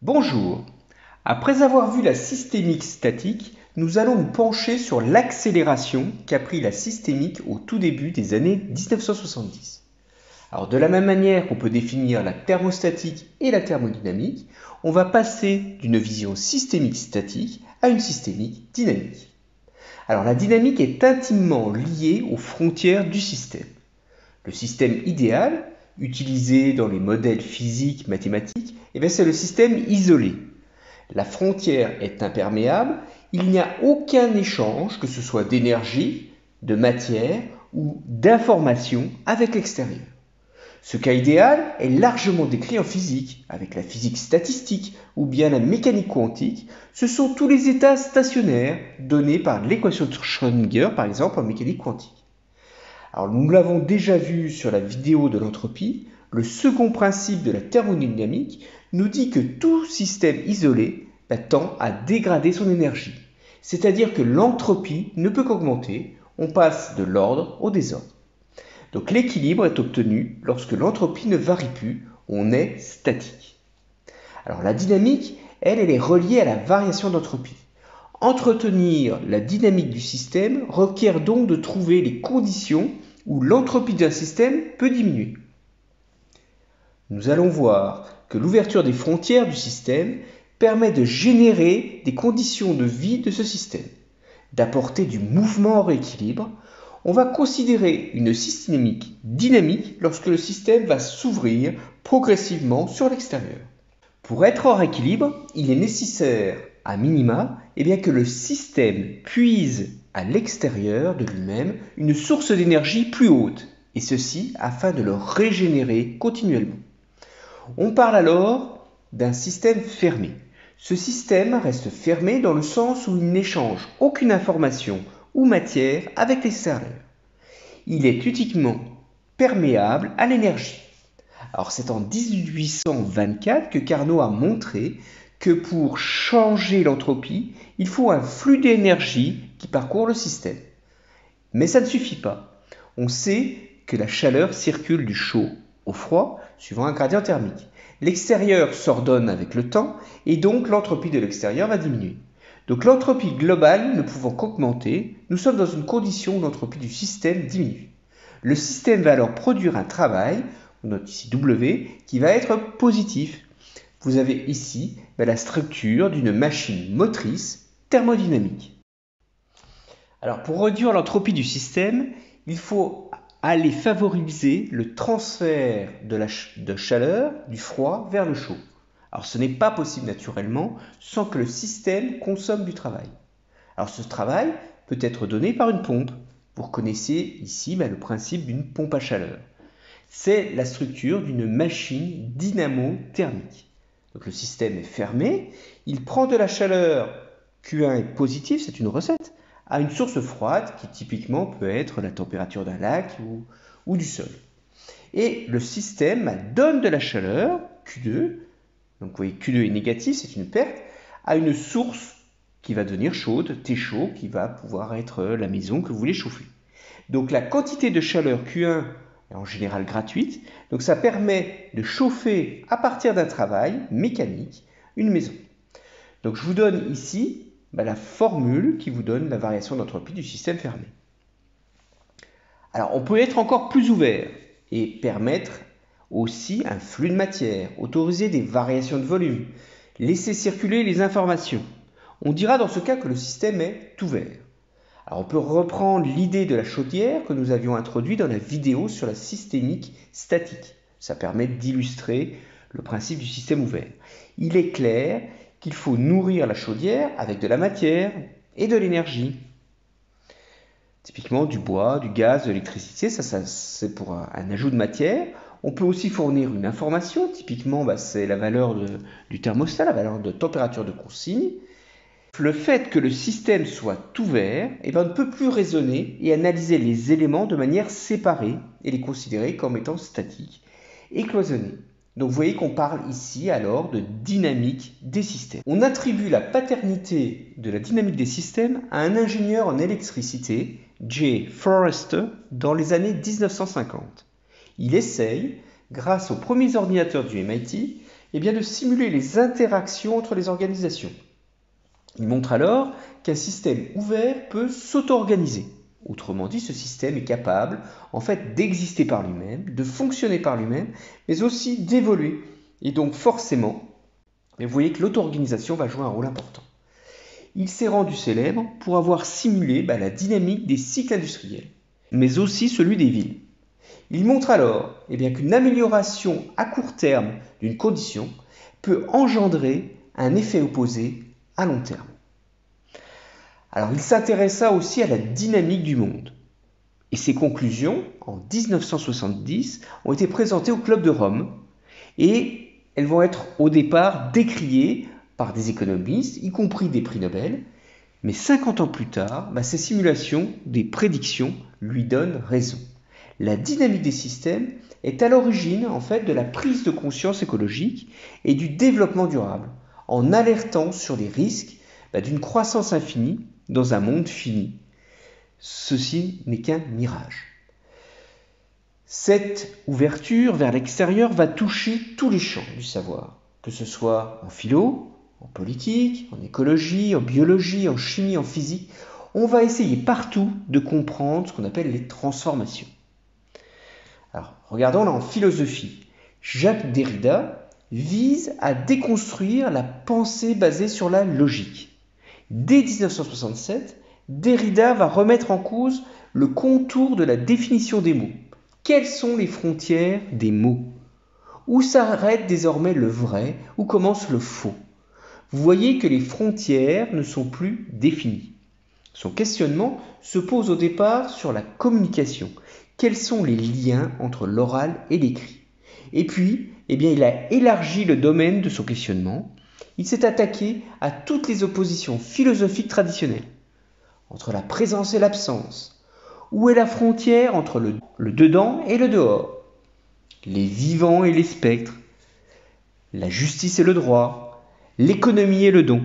Bonjour. Après avoir vu la systémique statique, nous allons nous pencher sur l'accélération qu'a pris la systémique au tout début des années 1970. Alors de la même manière qu'on peut définir la thermostatique et la thermodynamique, on va passer d'une vision systémique statique à une systémique dynamique. Alors la dynamique est intimement liée aux frontières du système. Le système idéal, utilisé dans les modèles physiques mathématiques, c'est le système isolé. La frontière est imperméable, il n'y a aucun échange, que ce soit d'énergie, de matière ou d'information avec l'extérieur. Ce cas idéal est largement décrit en physique, avec la physique statistique ou bien la mécanique quantique. Ce sont tous les états stationnaires donnés par l'équation de Schrödinger, par exemple en mécanique quantique. Alors, nous l'avons déjà vu sur la vidéo de l'entropie, le second principe de la thermodynamique nous dit que tout système isolé tend à dégrader son énergie. C'est-à-dire que l'entropie ne peut qu'augmenter, on passe de l'ordre au désordre. Donc l'équilibre est obtenu lorsque l'entropie ne varie plus, on est statique. Alors la dynamique, elle est reliée à la variation d'entropie. Entretenir la dynamique du système requiert donc de trouver les conditions où l'entropie d'un système peut diminuer. Nous allons voir que l'ouverture des frontières du système permet de générer des conditions de vie de ce système, d'apporter du mouvement hors équilibre. On va considérer une systémique dynamique lorsque le système va s'ouvrir progressivement sur l'extérieur. Pour être hors équilibre, il est nécessaire, à minima, que le système puise à l'extérieur de lui-même une source d'énergie plus haute, et ceci afin de le régénérer continuellement. On parle alors d'un système fermé. Ce système reste fermé dans le sens où il n'échange aucune information ou matière avec l'extérieur. Il est uniquement perméable à l'énergie. Alors c'est en 1824 que Carnot a montré que pour changer l'entropie, il faut un flux d'énergie qui parcourt le système. Mais ça ne suffit pas. On sait que la chaleur circule du chaud au froid suivant un gradient thermique. L'extérieur s'ordonne avec le temps et donc l'entropie de l'extérieur va diminuer. Donc l'entropie globale ne pouvant qu'augmenter, nous sommes dans une condition où l'entropie du système diminue. Le système va alors produire un travail, on note ici W, qui va être positif. Vous avez ici la structure d'une machine motrice thermodynamique. Alors pour réduire l'entropie du système, il faut aller favoriser le transfert de chaleur du froid vers le chaud. Alors ce n'est pas possible naturellement sans que le système consomme du travail. Alors ce travail peut être donné par une pompe. Vous reconnaissez ici le principe d'une pompe à chaleur. C'est la structure d'une machine dynamo-thermique. Donc le système est fermé, il prend de la chaleur, Q1 est positif, c'est une recette, à une source froide qui typiquement peut être la température d'un lac ou du sol. Et le système donne de la chaleur, Q2, donc vous voyez Q2 est négatif, c'est une perte, à une source qui va devenir chaude, T chaud, qui va pouvoir être la maison que vous voulez chauffer. Donc la quantité de chaleur Q1 est en général gratuite, donc ça permet de chauffer à partir d'un travail mécanique une maison. Donc je vous donne ici la formule qui vous donne la variation d'entropie du système fermé. Alors on peut être encore plus ouvert et permettre aussi un flux de matière, autoriser des variations de volume, laisser circuler les informations. On dira dans ce cas que le système est ouvert. Alors on peut reprendre l'idée de la chaudière que nous avions introduite dans la vidéo sur la systémique statique. Ça permet d'illustrer le principe du système ouvert. Il est clair qu'il faut nourrir la chaudière avec de la matière et de l'énergie. Typiquement du bois, du gaz, de l'électricité, ça c'est pour un ajout de matière. On peut aussi fournir une information, typiquement c'est la valeur du thermostat, la valeur de température de consigne. Le fait que le système soit ouvert, on ne peut plus raisonner et analyser les éléments de manière séparée et les considérer comme étant statiques et cloisonnés. Donc vous voyez qu'on parle ici alors de dynamique des systèmes. On attribue la paternité de la dynamique des systèmes à un ingénieur en électricité, J. Forrester, dans les années 1950. Il essaye, grâce aux premiers ordinateurs du MIT, de simuler les interactions entre les organisations. Il montre alors qu'un système ouvert peut s'auto-organiser. Autrement dit, ce système est capable en fait d'exister par lui-même, de fonctionner par lui-même, mais aussi d'évoluer. Et donc forcément, vous voyez que l'auto-organisation va jouer un rôle important. Il s'est rendu célèbre pour avoir simulé la dynamique des cycles industriels, mais aussi celui des villes. Il montre alors qu'une amélioration à court terme d'une condition peut engendrer un effet opposé à long terme. Alors il s'intéressa aussi à la dynamique du monde. Et ses conclusions, en 1970, ont été présentées au Club de Rome et elles vont être au départ décriées par des économistes, y compris des prix Nobel. Mais 50 ans plus tard, ces simulations, des prédictions, lui donnent raison. La dynamique des systèmes est à l'origine en fait de la prise de conscience écologique et du développement durable, en alertant sur les risques d'une croissance infinie dans un monde fini. Ceci n'est qu'un mirage. Cette ouverture vers l'extérieur va toucher tous les champs du savoir, que ce soit en philo, en politique, en écologie, en biologie, en chimie, en physique. On va essayer partout de comprendre ce qu'on appelle les transformations. Alors, regardons là en philosophie. Jacques Derrida vise à déconstruire la pensée basée sur la logique. Dès 1967, Derrida va remettre en cause le contour de la définition des mots. Quelles sont les frontières des mots? Où s'arrête désormais le vrai? Où commence le faux? Vous voyez que les frontières ne sont plus définies. Son questionnement se pose au départ sur la communication. Quels sont les liens entre l'oral et l'écrit? Et puis, il a élargi le domaine de son questionnement. Il s'est attaqué à toutes les oppositions philosophiques traditionnelles, entre la présence et l'absence. Où est la frontière entre le dedans et le dehors? Les vivants et les spectres, la justice et le droit, l'économie et le don.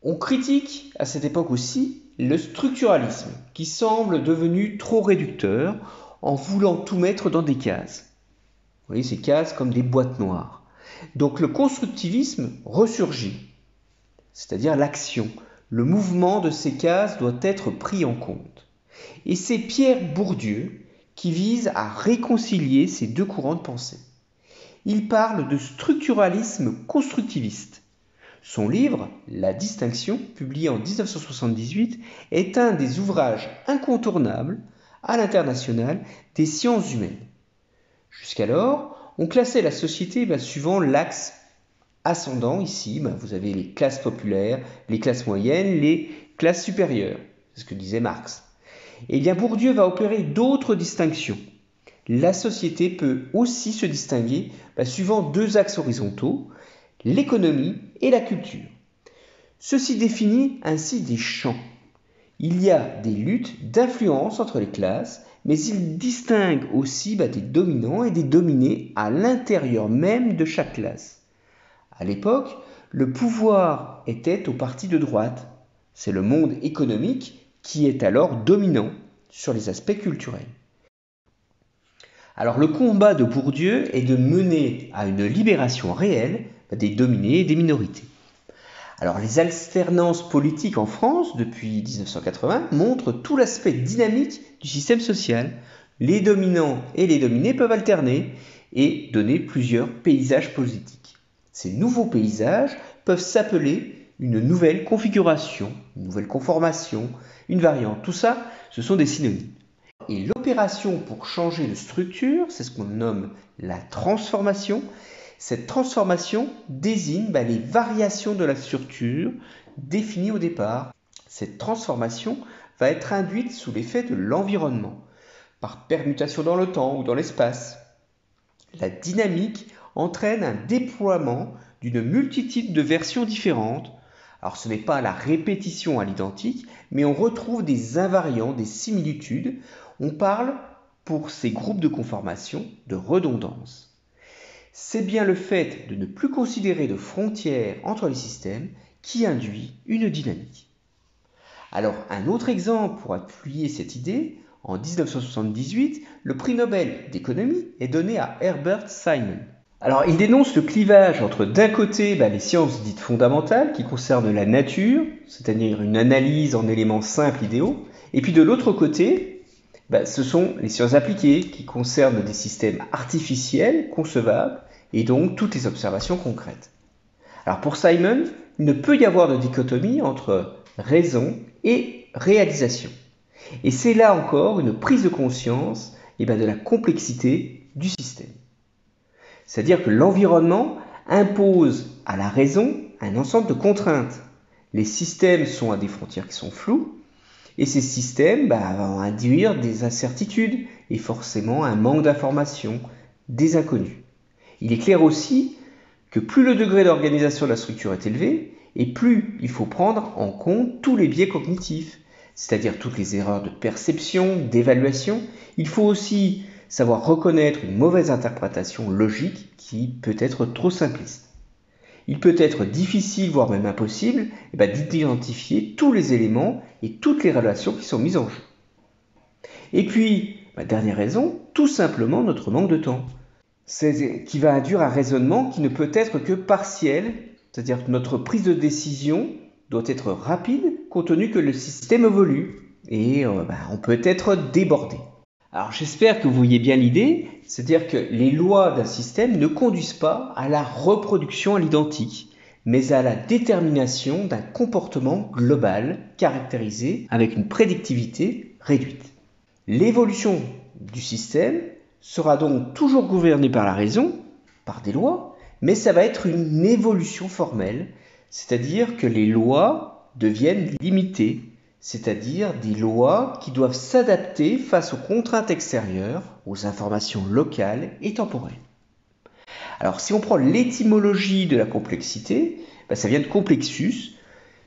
On critique à cette époque aussi le structuralisme, qui semble devenu trop réducteur en voulant tout mettre dans des cases. Vous voyez ces cases comme des boîtes noires. Donc le constructivisme ressurgit, c'est-à-dire l'action. Le mouvement de ces cases doit être pris en compte. Et c'est Pierre Bourdieu qui vise à réconcilier ces deux courants de pensée. Il parle de structuralisme constructiviste. Son livre, La Distinction, publié en 1978, est un des ouvrages incontournables à l'international des sciences humaines. Jusqu'alors, on classait la société suivant l'axe ascendant. Ici, vous avez les classes populaires, les classes moyennes, les classes supérieures. C'est ce que disait Marx. Bourdieu va opérer d'autres distinctions. La société peut aussi se distinguer suivant deux axes horizontaux, l'économie et la culture. Ceci définit ainsi des champs. Il y a des luttes d'influence entre les classes, mais il distingue aussi des dominants et des dominés à l'intérieur même de chaque classe. À l'époque, le pouvoir était au parti de droite. C'est le monde économique qui est alors dominant sur les aspects culturels. Alors le combat de Bourdieu est de mener à une libération réelle des dominés et des minorités. Alors les alternances politiques en France depuis 1980 montrent tout l'aspect dynamique du système social. Les dominants et les dominés peuvent alterner et donner plusieurs paysages politiques. Ces nouveaux paysages peuvent s'appeler une nouvelle configuration, une nouvelle conformation, une variante. Tout ça, ce sont des synonymes. Et l'opération pour changer de structure, c'est ce qu'on nomme la transformation. Cette transformation désigne les variations de la structure définies au départ. Cette transformation va être induite sous l'effet de l'environnement, par permutation dans le temps ou dans l'espace. La dynamique entraîne un déploiement d'une multitude de versions différentes. Alors ce n'est pas la répétition à l'identique, mais on retrouve des invariants, des similitudes. On parle, pour ces groupes de conformation, de redondance. C'est bien le fait de ne plus considérer de frontières entre les systèmes qui induit une dynamique. Alors, un autre exemple pour appuyer cette idée, en 1978, le prix Nobel d'économie est donné à Herbert Simon. Alors, il dénonce le clivage entre, d'un côté, les sciences dites fondamentales qui concernent la nature, c'est-à-dire une analyse en éléments simples idéaux, et puis de l'autre côté, ce sont les sciences appliquées qui concernent des systèmes artificiels concevables et donc toutes les observations concrètes. Alors pour Simon, il ne peut y avoir de dichotomie entre raison et réalisation. Et c'est là encore une prise de conscience de la complexité du système. C'est-à-dire que l'environnement impose à la raison un ensemble de contraintes. Les systèmes sont à des frontières qui sont floues, et ces systèmes vont induire des incertitudes et forcément un manque d'informations, des inconnus. Il est clair aussi que plus le degré d'organisation de la structure est élevé, et plus il faut prendre en compte tous les biais cognitifs, c'est-à-dire toutes les erreurs de perception, d'évaluation. Il faut aussi savoir reconnaître une mauvaise interprétation logique qui peut être trop simpliste. Il peut être difficile, voire même impossible, d'identifier tous les éléments et toutes les relations qui sont mises en jeu. Et puis, dernière raison, tout simplement notre manque de temps. C'est qui va induire un raisonnement qui ne peut être que partiel, c'est-à-dire que notre prise de décision doit être rapide, compte tenu que le système évolue, et on peut être débordé. Alors j'espère que vous voyez bien l'idée, c'est-à-dire que les lois d'un système ne conduisent pas à la reproduction à l'identique, mais à la détermination d'un comportement global caractérisé avec une prédictivité réduite. L'évolution du système sera donc toujours gouvernée par la raison, par des lois, mais ça va être une évolution formelle, c'est-à-dire que les lois deviennent limitées, c'est-à-dire des lois qui doivent s'adapter face aux contraintes extérieures, aux informations locales et temporelles. Alors si on prend l'étymologie de la complexité, ça vient de complexus,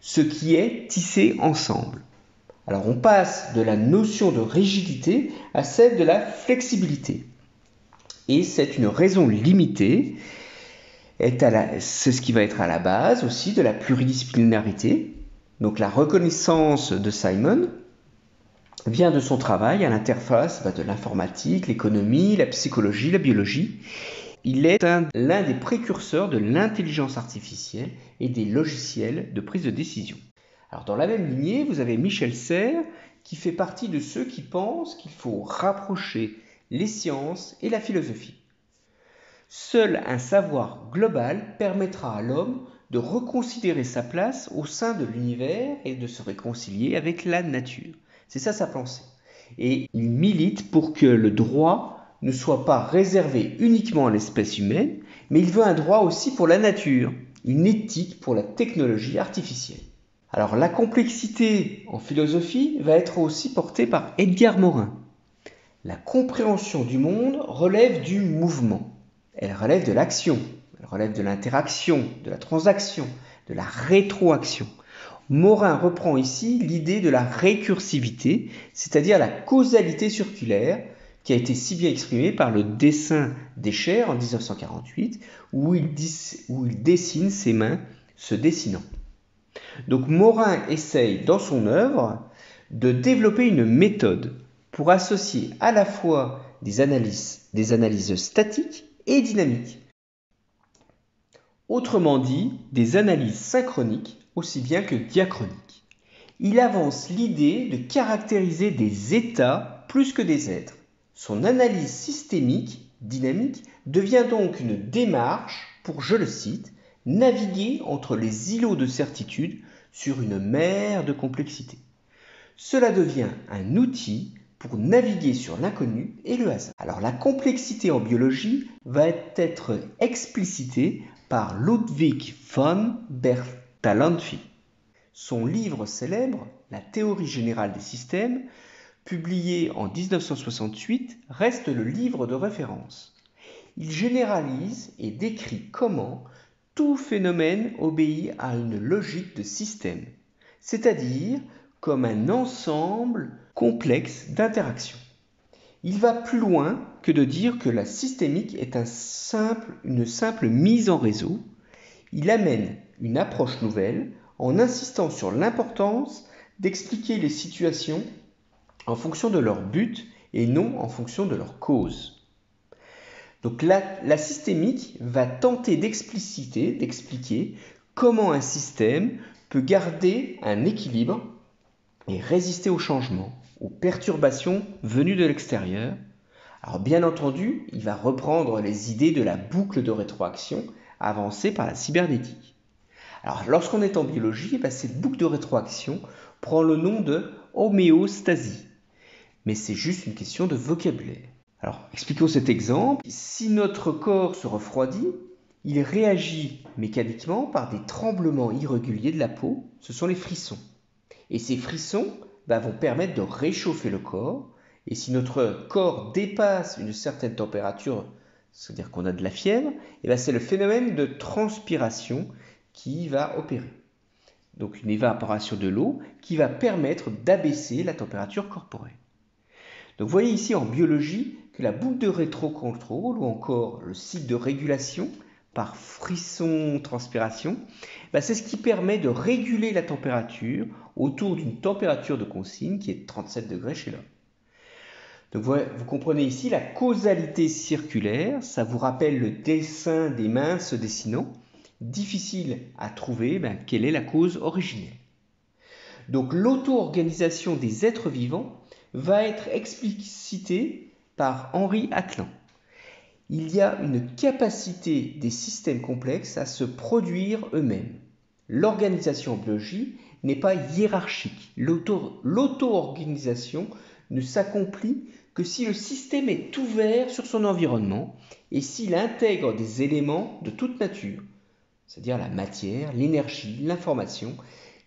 ce qui est tissé ensemble. Alors on passe de la notion de rigidité à celle de la flexibilité. Et c'est une raison limitée, c'est ce qui va être à la base aussi de la pluridisciplinarité. Donc la reconnaissance de Simon vient de son travail à l'interface de l'informatique, l'économie, la psychologie, la biologie. Il est l'un des précurseurs de l'intelligence artificielle et des logiciels de prise de décision. Alors dans la même lignée, vous avez Michel Serres qui fait partie de ceux qui pensent qu'il faut rapprocher les sciences et la philosophie. Seul un savoir global permettra à l'homme de reconsidérer sa place au sein de l'univers et de se réconcilier avec la nature. C'est ça sa pensée. Et il milite pour que le droit ne soit pas réservé uniquement à l'espèce humaine, mais il veut un droit aussi pour la nature, une éthique pour la technologie artificielle. Alors la complexité en philosophie va être aussi portée par Edgar Morin. La compréhension du monde relève du mouvement. Elle relève de l'action, elle relève de l'interaction, de la transaction, de la rétroaction. Morin reprend ici l'idée de la récursivité, c'est-à-dire la causalité circulaire, qui a été si bien exprimée par le dessin d'Escher en 1948, où il dessine ses mains se dessinant. Donc Morin essaye dans son œuvre de développer une méthode pour associer à la fois des analyses statiques et dynamiques. Autrement dit, des analyses synchroniques aussi bien que diachroniques. Il avance l'idée de caractériser des états plus que des êtres. Son analyse systémique, dynamique, devient donc une démarche pour, je le cite, naviguer entre les îlots de certitude sur une mer de complexité. Cela devient un outil pour naviguer sur l'inconnu et le hasard. Alors la complexité en biologie va être explicitée par Ludwig von Bertalanffy. Son livre célèbre, La théorie générale des systèmes, publié en 1968, reste le livre de référence. Il généralise et décrit comment tout phénomène obéit à une logique de système, c'est-à-dire comme un ensemble complexe d'interactions. Il va plus loin que de dire que la systémique est une simple mise en réseau. Il amène une approche nouvelle en insistant sur l'importance d'expliquer les situations en fonction de leur but et non en fonction de leur cause. Donc la systémique va tenter d'expliquer comment un système peut garder un équilibre et résister aux changements, aux perturbations venues de l'extérieur. Alors bien entendu, il va reprendre les idées de la boucle de rétroaction avancée par la cybernétique. Alors lorsqu'on est en biologie, cette boucle de rétroaction prend le nom de homéostasie. Mais c'est juste une question de vocabulaire. Alors expliquons cet exemple. Si notre corps se refroidit, il réagit mécaniquement par des tremblements irréguliers de la peau, ce sont les frissons. Et ces frissons vont permettre de réchauffer le corps. Et si notre corps dépasse une certaine température, c'est-à-dire qu'on a de la fièvre, c'est le phénomène de transpiration qui va opérer. Donc une évaporation de l'eau qui va permettre d'abaisser la température corporelle. Donc vous voyez ici en biologie que la boucle de rétrocontrôle ou encore le cycle de régulation par frisson-transpiration, c'est ce qui permet de réguler la température autour d'une température de consigne qui est de 37 degrés chez l'homme. Donc vous comprenez ici la causalité circulaire, ça vous rappelle le dessin des mains se dessinant, difficile à trouver quelle est la cause originelle. Donc l'auto-organisation des êtres vivants va être explicitée par Henri Atlan. Il y a une capacité des systèmes complexes à se produire eux-mêmes. L'organisation en biologie n'est pas hiérarchique. L'auto-organisation ne s'accomplit que si le système est ouvert sur son environnement et s'il intègre des éléments de toute nature, c'est-à-dire la matière, l'énergie, l'information,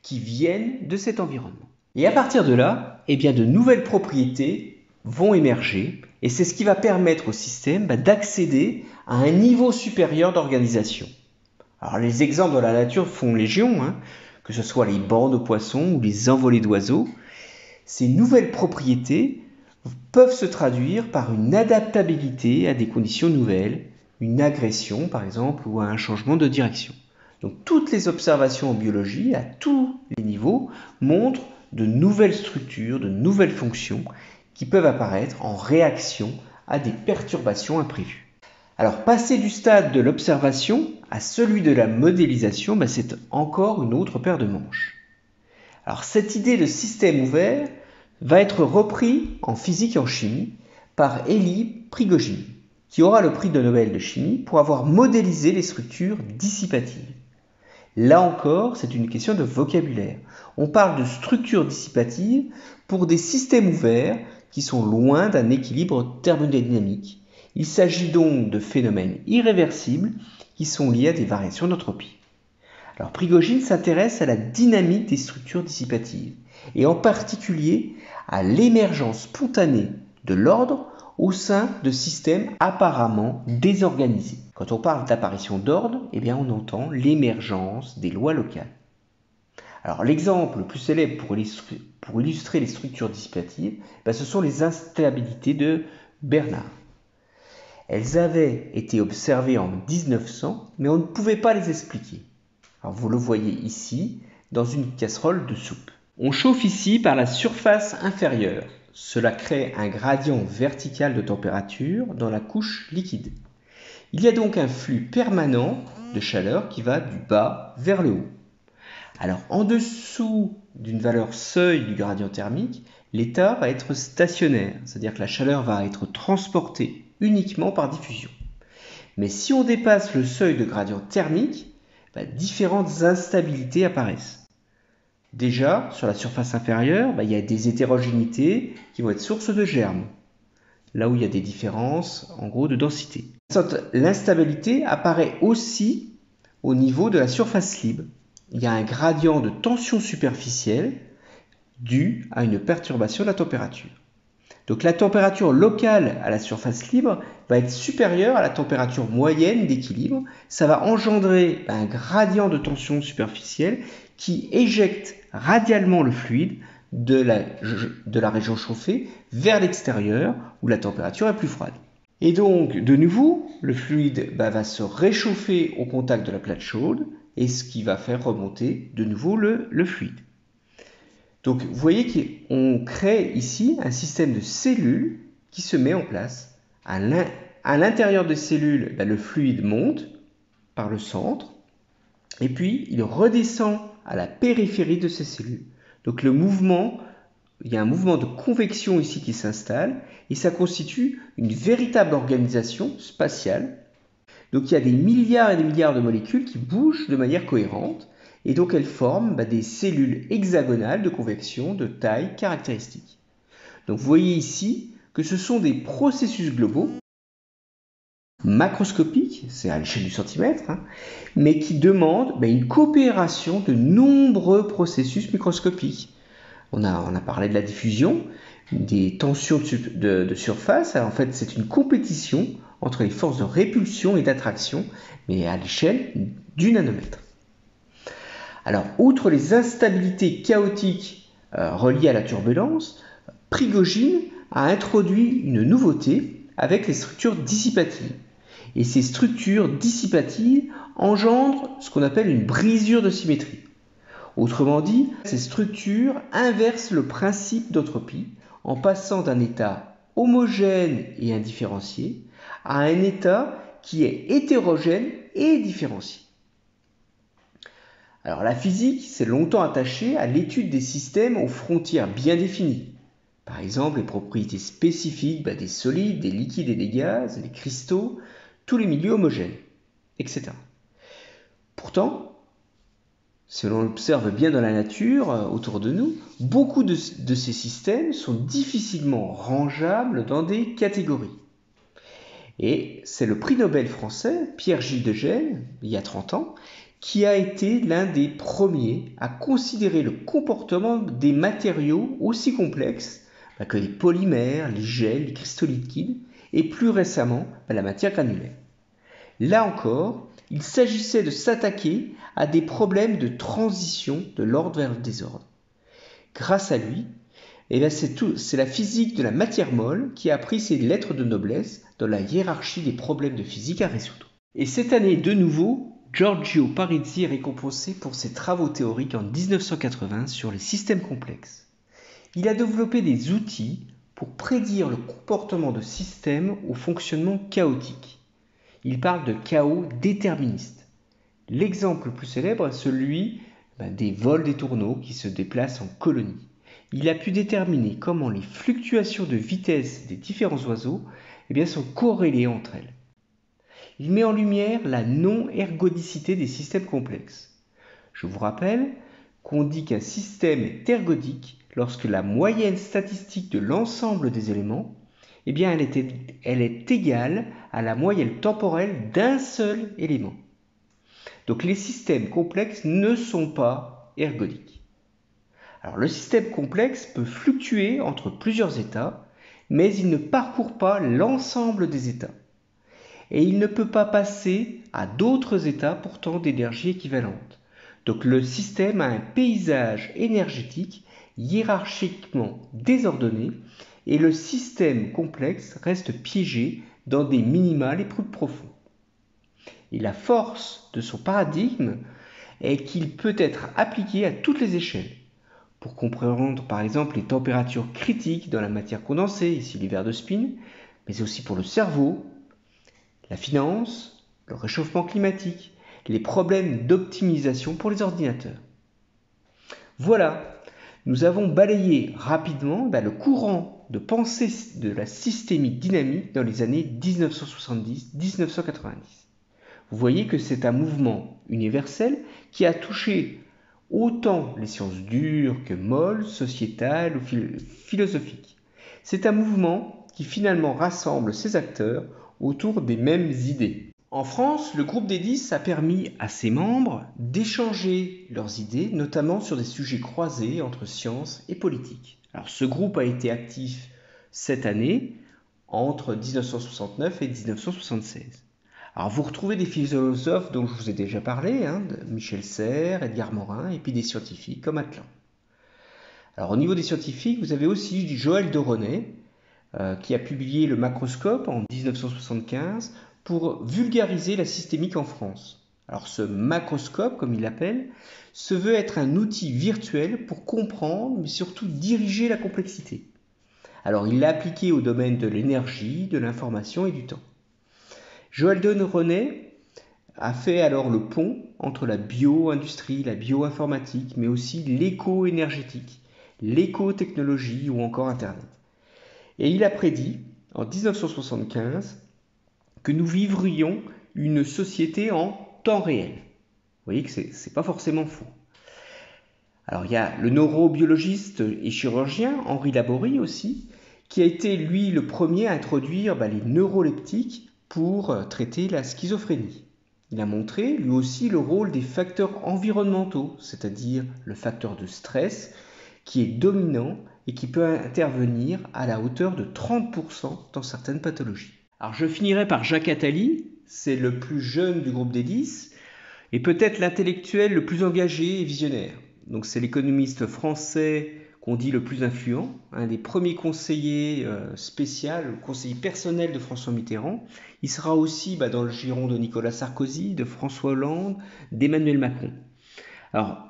qui viennent de cet environnement. Et à partir de là, de nouvelles propriétés vont émerger et c'est ce qui va permettre au système d'accéder à un niveau supérieur d'organisation. Alors les exemples dans la nature font légion, que ce soit les bancs de poissons ou les envolées d'oiseaux. Ces nouvelles propriétés peuvent se traduire par une adaptabilité à des conditions nouvelles, une agression par exemple ou à un changement de direction. Donc toutes les observations en biologie à tous les niveaux montrent de nouvelles structures, de nouvelles fonctions qui peuvent apparaître en réaction à des perturbations imprévues. Alors passer du stade de l'observation à celui de la modélisation, c'est encore une autre paire de manches. Alors cette idée de système ouvert va être reprise en physique et en chimie par Elie Prigogine, qui aura le prix de Nobel de chimie pour avoir modélisé les structures dissipatives. Là encore, c'est une question de vocabulaire. On parle de structures dissipatives pour des systèmes ouverts qui sont loin d'un équilibre thermodynamique. Il s'agit donc de phénomènes irréversibles qui sont liés à des variations d'entropie. Alors Prigogine s'intéresse à la dynamique des structures dissipatives et en particulier à l'émergence spontanée de l'ordre au sein de systèmes apparemment désorganisés. Quand on parle d'apparition d'ordre, on entend l'émergence des lois locales. Alors l'exemple le plus célèbre pour illustrer les structures dissipatives, ce sont les instabilités de Bernard. Elles avaient été observées en 1900, mais on ne pouvait pas les expliquer. Alors vous le voyez ici, dans une casserole de soupe. On chauffe ici par la surface inférieure. Cela crée un gradient vertical de température dans la couche liquide. Il y a donc un flux permanent de chaleur qui va du bas vers le haut. Alors en dessous d'une valeur seuil du gradient thermique, l'état va être stationnaire, c'est-à-dire que la chaleur va être transportée uniquement par diffusion. Mais si on dépasse le seuil de gradient thermique, différentes instabilités apparaissent. Déjà, sur la surface inférieure, il y a des hétérogénéités qui vont être source de germes, là où il y a des différences en gros de densité. L'instabilité apparaît aussi au niveau de la surface libre. Il y a un gradient de tension superficielle dû à une perturbation de la température. Donc la température locale à la surface libre va être supérieure à la température moyenne d'équilibre. Ça va engendrer un gradient de tension superficielle qui éjecte radialement le fluide de la région chauffée vers l'extérieur où la température est plus froide. Et donc, de nouveau, le fluide va se réchauffer au contact de la plaque chaude et ce qui va faire remonter de nouveau le fluide. Donc vous voyez qu'on crée ici un système de cellules qui se met en place à à l'intérieur des cellules, le fluide monte par le centre et puis il redescend à la périphérie de ces cellules. Donc il y a un mouvement de convection ici qui s'installe et ça constitue une véritable organisation spatiale. Donc il y a des milliards et des milliards de molécules qui bougent de manière cohérente et donc elles forment des cellules hexagonales de convection de taille caractéristique. Donc vous voyez ici que ce sont des processus globaux macroscopiques, c'est à l'échelle du centimètre, mais qui demandent une coopération de nombreux processus microscopiques. On a parlé de la diffusion, des tensions de surface. Alors, en fait, c'est une compétition entre les forces de répulsion et d'attraction, mais à l'échelle du nanomètre. Alors, outre les instabilités chaotiques reliées à la turbulence, Prigogine a introduit une nouveauté avec les structures dissipatives. Et ces structures dissipatives engendrent ce qu'on appelle une brisure de symétrie. Autrement dit, ces structures inversent le principe d'entropie en passant d'un état homogène et indifférencié à un état qui est hétérogène et différencié. Alors la physique s'est longtemps attachée à l'étude des systèmes aux frontières bien définies. Par exemple, les propriétés spécifiques des solides, des liquides et des gaz, les cristaux, tous les milieux homogènes, etc. Pourtant, si l'on observe bien dans la nature autour de nous, beaucoup de ces systèmes sont difficilement rangeables dans des catégories. Et c'est le prix Nobel français, Pierre-Gilles de Gennes, il y a 30 ans, qui a été l'un des premiers à considérer le comportement des matériaux aussi complexes que les polymères, les gels, les cristaux liquides, et plus récemment la matière granulaire. Là encore, il s'agissait de s'attaquer à des problèmes de transition de l'ordre vers le désordre. Grâce à lui, c'est la physique de la matière molle qui a pris ses lettres de noblesse dans la hiérarchie des problèmes de physique à résoudre. Et cette année, de nouveau, Giorgio Parisi est récompensé pour ses travaux théoriques en 1980 sur les systèmes complexes. Il a développé des outils pour prédire le comportement de systèmes au fonctionnement chaotique. Il parle de chaos déterministe. L'exemple le plus célèbre est celui des vols des tourneaux qui se déplacent en colonies. Il a pu déterminer comment les fluctuations de vitesse des différents oiseaux sont corrélées entre elles. Il met en lumière la non-ergodicité des systèmes complexes. Je vous rappelle qu'on dit qu'un système est ergodique lorsque la moyenne statistique de l'ensemble des éléments elle est égale à la moyenne temporelle d'un seul élément. Donc les systèmes complexes ne sont pas ergodiques. Alors le système complexe peut fluctuer entre plusieurs états, mais il ne parcourt pas l'ensemble des états. Et il ne peut pas passer à d'autres états pourtant d'énergie équivalente. Donc le système a un paysage énergétique hiérarchiquement désordonné et le système complexe reste piégé dans des minima les plus profonds. Et la force de son paradigme est qu'il peut être appliqué à toutes les échelles. Pour comprendre par exemple les températures critiques dans la matière condensée, ici les verres de spin, mais aussi pour le cerveau, la finance, le réchauffement climatique, les problèmes d'optimisation pour les ordinateurs. Voilà, nous avons balayé rapidement le courant de pensée de la systémique dynamique dans les années 1970-1990. Vous voyez que c'est un mouvement universel qui a touché autant les sciences dures que molles, sociétales ou philosophiques. C'est un mouvement qui finalement rassemble ses acteurs autour des mêmes idées. En France, le groupe des 10 a permis à ses membres d'échanger leurs idées, notamment sur des sujets croisés entre sciences et politique. Alors, ce groupe a été actif cette année, entre 1969 et 1976. Alors, vous retrouvez des philosophes dont je vous ai déjà parlé, de Michel Serres, Edgar Morin, et puis des scientifiques comme Atlan. Alors, au niveau des scientifiques, vous avez aussi Joël de René, qui a publié le macroscope en 1975 pour vulgariser la systémique en France. Alors ce macroscope, comme il l'appelle, se veut être un outil virtuel pour comprendre, mais surtout diriger la complexité. Alors il l'a appliqué au domaine de l'énergie, de l'information et du temps. Joeldon René a fait alors le pont entre la bio-industrie, la bio-informatique, mais aussi l'éco-énergétique, l'éco-technologie ou encore Internet. Et il a prédit, en 1975, que nous vivrions une société en temps réel. Vous voyez que c'est pas forcément faux. Alors il y a le neurobiologiste et chirurgien Henri Laborie aussi, qui a été lui le premier à introduire les neuroleptiques pour traiter la schizophrénie. Il a montré lui aussi le rôle des facteurs environnementaux, c'est-à-dire le facteur de stress qui est dominant et qui peut intervenir à la hauteur de 30% dans certaines pathologies. Alors je finirai par Jacques Attali, c'est le plus jeune du groupe des 10 et peut-être l'intellectuel le plus engagé et visionnaire. Donc c'est l'économiste français qu'on dit le plus influent, un des premiers conseillers spéciaux, le conseiller personnel de François Mitterrand. Il sera aussi dans le giron de Nicolas Sarkozy, de François Hollande, d'Emmanuel Macron. Alors,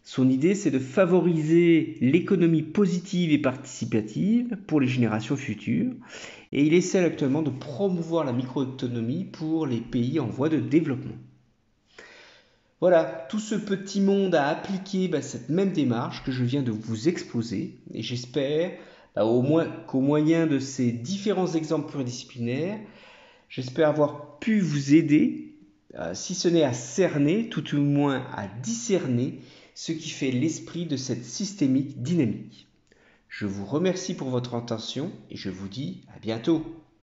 son idée, c'est de favoriser l'économie positive et participative pour les générations futures. Et il essaie actuellement de promouvoir la microéconomie pour les pays en voie de développement. Voilà, tout ce petit monde a appliqué cette même démarche que je viens de vous exposer. Et j'espère qu'au moyen de ces différents exemples pluridisciplinaires, j'espère avoir pu vous aider, si ce n'est à cerner, tout au moins à discerner ce qui fait l'esprit de cette systémique dynamique. Je vous remercie pour votre attention et je vous dis à bientôt.